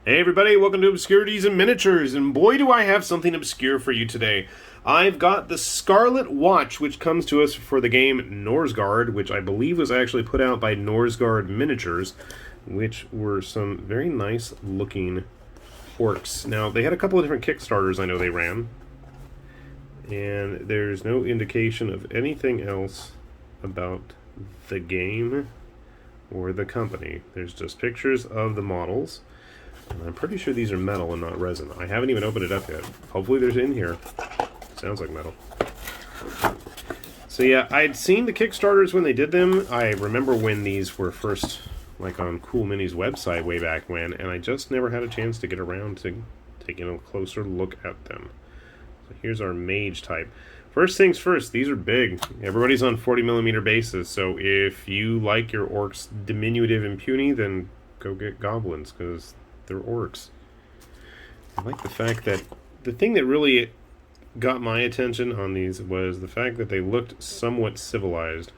Hey everybody, welcome to Obscurities and Miniatures, and boy do I have something obscure for you today. I've got the Scarlet Watch, which comes to us for the game Norsgard, which I believe was actually put out by Norsgard Miniatures, which were some very nice looking orcs. Now, they had a couple of different kickstarters I know they ran, and there's no indication of anything else about the game or the company. There's just pictures of the models. And I'm pretty sure these are metal and not resin. I haven't even opened it up yet. Hopefully there's in here. Sounds like metal. So yeah, I'd seen the Kickstarters when they did them. I remember when these were first like on Cool Mini's website way back when, and I just never had a chance to get around to taking a closer look at them. So here's our mage type. First things first, these are big. Everybody's on 40mm bases, so if you like your orcs diminutive and puny, then go get goblins, because they're orcs. I like the fact that the thing that really got my attention on these was the fact that they looked somewhat civilized.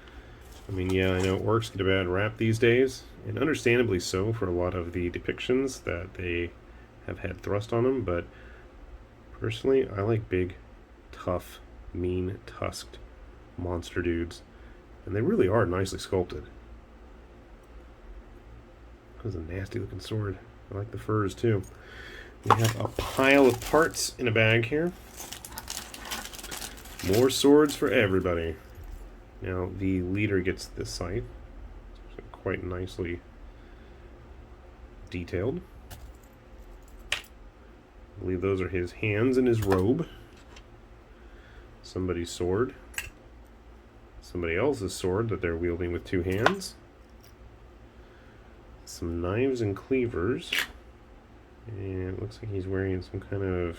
I mean, yeah, I know orcs get a bad rap these days, and understandably so for a lot of the depictions that they have had thrust on them, but personally, I like big, tough, mean, tusked monster dudes, and they really are nicely sculpted. That was a nasty looking sword. I like the furs too. We have a pile of parts in a bag here. More swords for everybody. Now the leader gets this scythe. It's quite nicely detailed. I believe those are his hands and his robe. Somebody's sword. Somebody else's sword that they're wielding with two hands. Some knives and cleavers, and it looks like he's wearing some kind of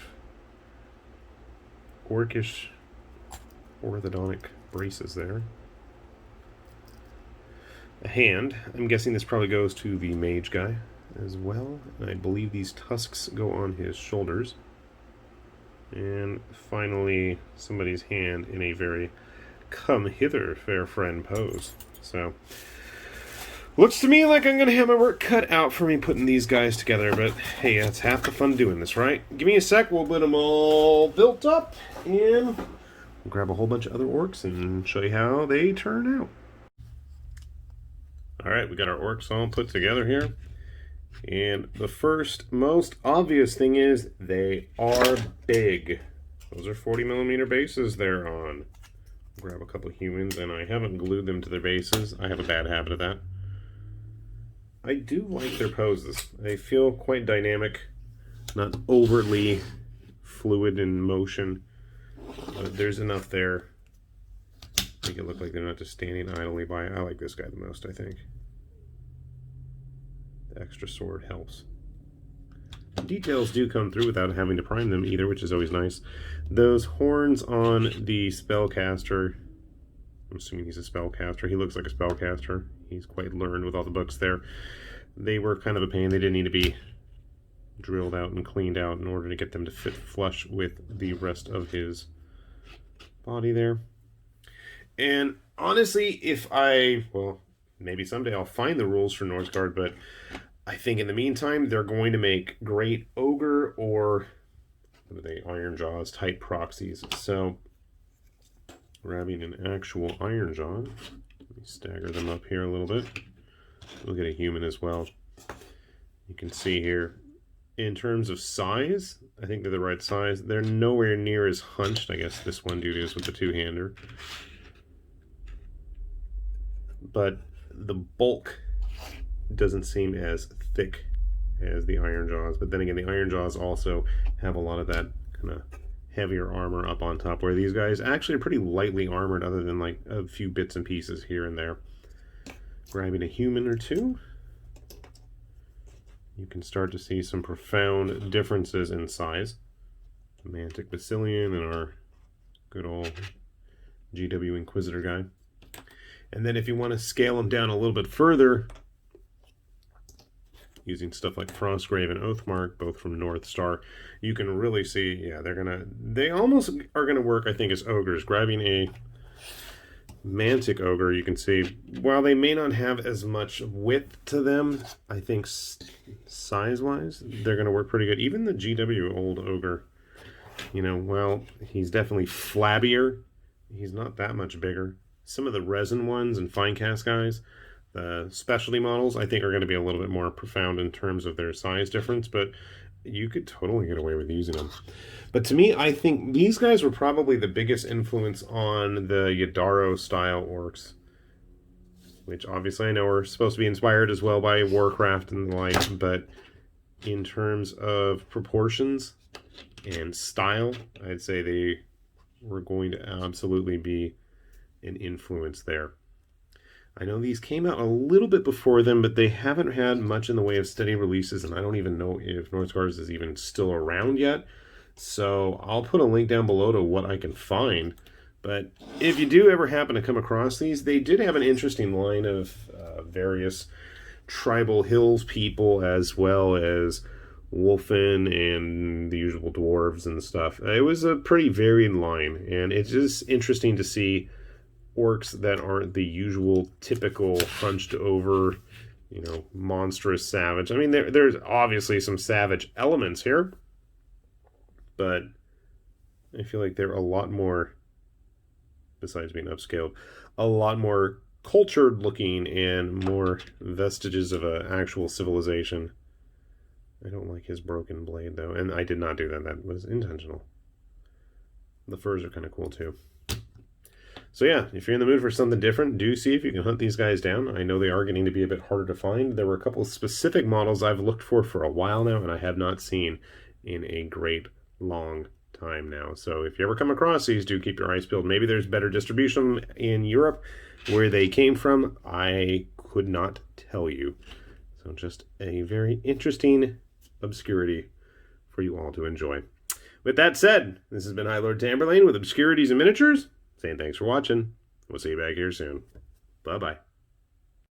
orcish orthodontic braces there. A hand. I'm guessing this probably goes to the mage guy as well. I believe these tusks go on his shoulders. And finally, somebody's hand in a very come hither, fair friend pose. So looks to me like I'm going to have my work cut out for me putting these guys together, but hey, that's half the fun doing this, right? Give me a sec, we'll get them all built up, and we'll grab a whole bunch of other orcs and show you how they turn out. Alright, we got our orcs all put together here, and the first, most obvious thing is they are big. Those are 40mm bases they're on. Grab a couple humans, and I haven't glued them to their bases. I have a bad habit of that. I do like their poses. They feel quite dynamic, not overtly fluid in motion, but there's enough there to make it look like they're not just standing idly by. I like this guy the most, I think. The extra sword helps. Details do come through without having to prime them either, which is always nice. Those horns on the spellcaster, I'm assuming he's a spellcaster. He looks like a spellcaster. He's quite learned with all the books there. They were kind of a pain. They didn't need to be drilled out and cleaned out in order to get them to fit flush with the rest of his body there. And honestly, well, maybe someday I'll find the rules for Norsgard, but I think in the meantime, they're going to make great ogre or what are they, Iron Jaws type proxies. So grabbing an actual Iron Jaw, let me stagger them up here a little bit. We'll get a human as well. You can see here, in terms of size, I think they're the right size. They're nowhere near as hunched. I guess this one dude is with the two-hander. But the bulk doesn't seem as thick as the Iron Jaws. But then again, the Iron Jaws also have a lot of that kind of heavier armor up on top, where these guys actually are pretty lightly armored other than like a few bits and pieces here and there. Grabbing a human or two, you can start to see some profound differences in size. Mantic Basilian and our good old GW Inquisitor guy. And then if you want to scale them down a little bit further, using stuff like Frostgrave and Oathmark, both from North Star, you can really see, yeah, they almost are gonna work, I think, as ogres. Grabbing a Mantic Ogre, you can see, while they may not have as much width to them, I think size-wise, they're going to work pretty good. Even the GW Old Ogre, you know, well, he's definitely flabbier. He's not that much bigger. Some of the resin ones and fine cast guys, the specialty models, I think are going to be a little bit more profound in terms of their size difference, but you could totally get away with using them. But to me, I think these guys were probably the biggest influence on the Yedharo style orcs, which obviously I know are supposed to be inspired as well by Warcraft and the like, but in terms of proportions and style, I'd say they were going to absolutely be an influence there. I know these came out a little bit before them, but they haven't had much in the way of steady releases, and I don't even know if Norsgard is even still around yet. So I'll put a link down below to what I can find. But if you do ever happen to come across these, they did have an interesting line of various tribal hills people, as well as wolfen and the usual dwarves and stuff. It was a pretty varied line, and it's just interesting to see orcs that aren't the usual typical hunched over, you know, monstrous savage. I mean, there's obviously some savage elements here, but I feel like they're a lot more, besides being upscaled, a lot more cultured looking and more vestiges of an actual civilization. I don't like his broken blade, though, and I did not do that. That was intentional. The furs are kind of cool, too. So yeah, if you're in the mood for something different, do see if you can hunt these guys down. I know they are getting to be a bit harder to find. There were a couple of specific models I've looked for a while now, and I have not seen in a great long time now. So if you ever come across these, do keep your eyes peeled. Maybe there's better distribution in Europe. Where they came from, I could not tell you. So just a very interesting obscurity for you all to enjoy. With that said, this has been High Lord Tamberlane with Obscurities and Miniatures, saying thanks for watching. We'll see you back here soon. Bye-bye.